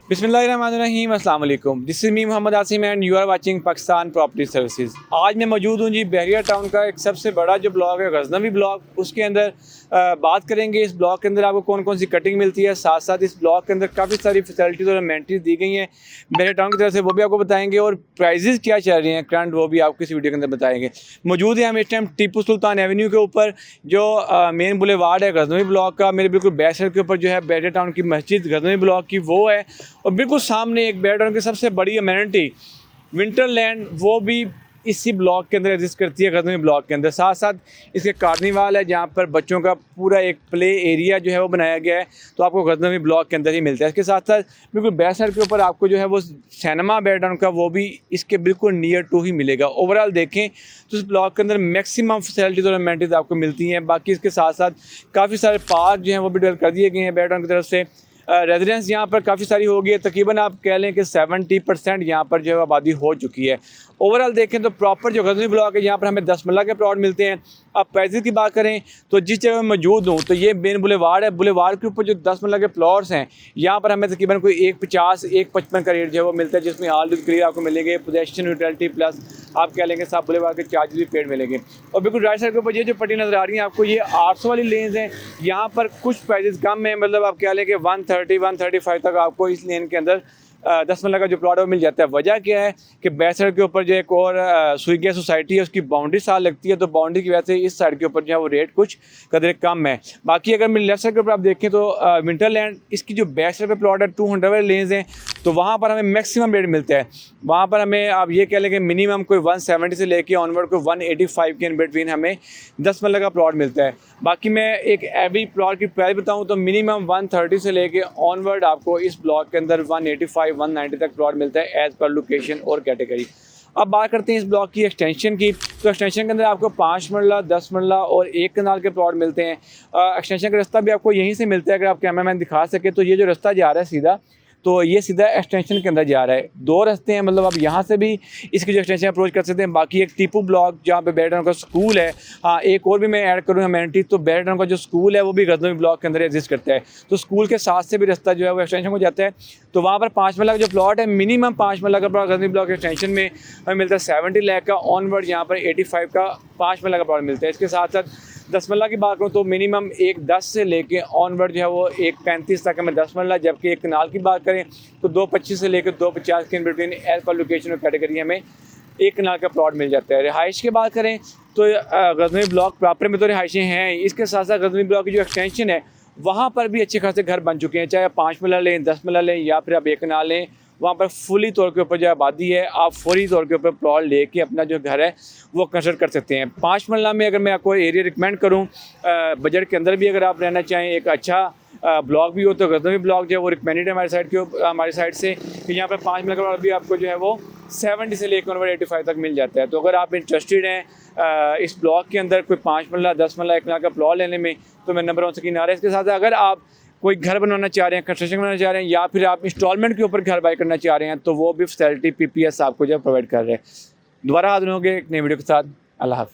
बिस्मिल्लाहिर्रहमानिर्रहीम, अस्सलाम वालेकुम। This is me Mohammad Asim and you are watching Pakistan property services. आज मैं मौजूद हूँ जी बहरिया टाउन का एक सबसे बड़ा जो ब्लॉक है गजनवी ब्लॉक, उसके अंदर बात करेंगे इस ब्लॉक के अंदर आपको कौन कौन सी कटिंग मिलती है। साथ साथ इस ब्लॉक के अंदर काफ़ी सारी फैसिलिटीज़ और अमेनिटीज़ दी गई हैं बहरिया टाउन की तरफ से, वो भी आपको बताएंगे और प्राइजेज़ क्या चल रहे हैं करंट, वो भी आपको इस वीडियो के अंदर बताएंगे। मौजूद है हम इस टाइम टीपू सुल्तान एवेन्यू के ऊपर, जो मेन बुलेवार्ड है गजनवी ब्लॉक का। मेरे बिल्कुल बैक साइड के ऊपर जो है बहरिया टाउन की मस्जिद गजनवी ब्लॉक की वो है, और बिल्कुल सामने एक बहरिया टाउन की सबसे बड़ी अमेनिटी विंटरलैंड, वो भी इसी ब्लॉक के अंदर एग्जिस्ट करती है गजनवी ब्लॉक के अंदर। साथ साथ इसके कार्निवाल है जहाँ पर बच्चों का पूरा एक प्ले एरिया जो है वो बनाया गया है, तो आपको गजनवी ब्लॉक के अंदर ही मिलता है। इसके साथ साथ बिल्कुल बैक साइड के ऊपर आपको जो है वो सिनेमा बहरिया टाउन का वो भी इसके बिल्कुल नियर टू ही मिलेगा। ओवरऑल देखें तो इस ब्लॉक के अंदर मैक्सिमम फैसिलिटीज़ और अमेनिटीज़ आपको मिलती हैं। बाकी इसके साथ साथ काफ़ी सारे पार्क जो हैं वो भी डेवलप कर दिए गए हैं बहरिया टाउन की तरफ से। रेजिडेंस यहाँ पर काफ़ी सारी हो गई है, तकरीबन आप कह लें कि 70% यहाँ पर जो है आबादी हो चुकी है। ओवरऑल देखें तो प्रॉपर जो गजनवी ब्लॉक है यहाँ पर हमें 10 मरला के प्लॉट मिलते हैं। अब प्राइसेस की बात करें तो जिस जगह मैं मौजूद हूँ तो ये मेन बुलेवार्ड है, बुलेवार्ड के ऊपर जो 10 मरला के प्लॉट्स हैं यहाँ पर हमें तकरीबन कोई 150 155 का रेट जो है वो मिलता है, जिसमें ऑल क्लियर आपको मिलेंगे, पोजेशन यूटिलिटी प्लस आप कह लेंगे सब बुलेवार्ड के चार्जेस भी पेड मिलेंगे। और बिल्कुल राइट साइड के ऊपर ये जो पट्टी नज़र आ रही है आपको, ये 800 वाली लेन्स हैं। यहाँ पर कुछ प्राइजेस कम है, मतलब आप कह लें कि 130 135 तक आपको इस लेन के अंदर 10 मरला का जो प्लॉट है वो मिल जाता है। वजह क्या है कि बैक साइड के ऊपर जो एक और सुइगिया सोसाइटी है, उसकी बाउंड्री साल लगती है, तो बाउंड्री की वजह से इस साइड के ऊपर जो है वो रेट कुछ कदर कम है। बाकी अगर मेरे लेफ्ट साइड के ऊपर आप देखें तो विंटरलैंड, इसकी जो बैक साइड पे प्लॉट है 200 वाले लेन्स हैं, तो वहाँ पर हमें मैक्सिमम रेट मिलता है। वहाँ पर हमें आप ये कह लें कि मिनिमम कोई 170 से लेके ऑनवर्ड कोई 185 के इन बिटवीन हमें 10 मरला का प्लॉट मिलता है। बाकी मैं एक एवरी प्लॉट की प्राइस बताऊँ तो मिनिमम 130 से लेके ऑनवर्ड आपको इस ब्लॉक के अंदर 185 190 तक प्लॉट मिलता है एज़ पर लोकेशन और कैटेगरी। अब बात करते हैं इस ब्लॉक की एक्सटेंशन की, तो एक्सटेंशन के अंदर आपको 5 मरला 10 मरला और 1 कनाल के प्लॉट मिलते हैं। एक्सटेंशन का रास्ता भी आपको यहीं से मिलता है, अगर आप कैमरामैन दिखा सके तो ये जो रास्ता जा रहा है सीधा, तो ये सीधा एक्सटेंशन के अंदर जा रहा है। 2 रास्ते हैं, मतलब आप यहाँ से भी इसकी जो एक्सटेंशन अप्रोच कर सकते हैं। बाकी एक टीपू ब्लॉक जहाँ पे बहरिया टाउन का स्कूल है, हाँ एक और भी मैं ऐड करूँ अमेनिटी, तो बहरिया टाउन का जो स्कूल है वो भी गजनवी ब्लॉक के अंदर एग्जिस्ट करता है, तो स्कूल के साथ से भी रास्ता जो है वो एक्सटेंशन हो जाता है। तो वहाँ पर 5 मरला का जो प्लॉट है, मिनिमम 5 मरला का प्लॉट गजनवी ब्लॉक एक्सटेंशन में हमें मिलता है 70 लाख का, ऑनवर्ड यहाँ पर 85 का 5 मरला का प्लॉट मिलता है। इसके साथ साथ 10 मरला की बात करूँ तो मिनिमम 110 से लेके ऑनवर्ड जो है वो 135 तक हमें 10 मरला, जबकि एक कनाल की बात करें तो 225 से लेकर 250 के इन बिटवीन एज पर लोकेशन और कैटेगरी हमें 1 कनाल का प्लॉट मिल जाता है। रिहाइश की बात करें तो गजनवी ब्लॉक प्रॉपर में तो रिहाइशें हैं, इसके साथ साथ गजनवी ब्लॉक की जो एक्सटेंशन है वहाँ पर भी अच्छे खासे घर बन चुके हैं, चाहे आप 5 मरला लें, 10 मरला लें या फिर आप 1 कनाल लें। वहाँ पर फुली तौर के ऊपर जो आबादी है, आप फौरी तौर के ऊपर प्लॉट लेके अपना जो घर है वो कंस्ट्रक्ट कर सकते हैं। 5 मरला में अगर मैं आपको एरिया रिकमेंड करूँ बजट के अंदर भी अगर आप रहना चाहें, एक अच्छा ब्लॉक भी हो, तो गजनवी ब्लॉक जो है वो रिकमेंडेड है हमारी साइड से कि यहाँ पर 5 मरला का भी आपको जो है वो 70 से लेकर 185 तक मिल जाता है। तो अगर आप इंटरेस्टेड हैं इस ब्लॉक के अंदर कोई 5 मरला 10 मरला 1 कनाल का प्लॉट लेने में, तो मैं नंबर 1 स्क्रीन आ रहा है। इसके साथ अगर आप कोई घर बनवाना चाह रहे हैं, कंस्ट्रक्शन बनाना चाह रहे हैं, या फिर आप इंस्टॉलमेंट के ऊपर घर बाय करना चाह रहे हैं, तो वो भी फैसिलिटी PPS आपको जो प्रोवाइड कर रहे हैं। दोबारा हाजिर होंगे एक नई वीडियो के साथ। अल्लाह हाफिज़।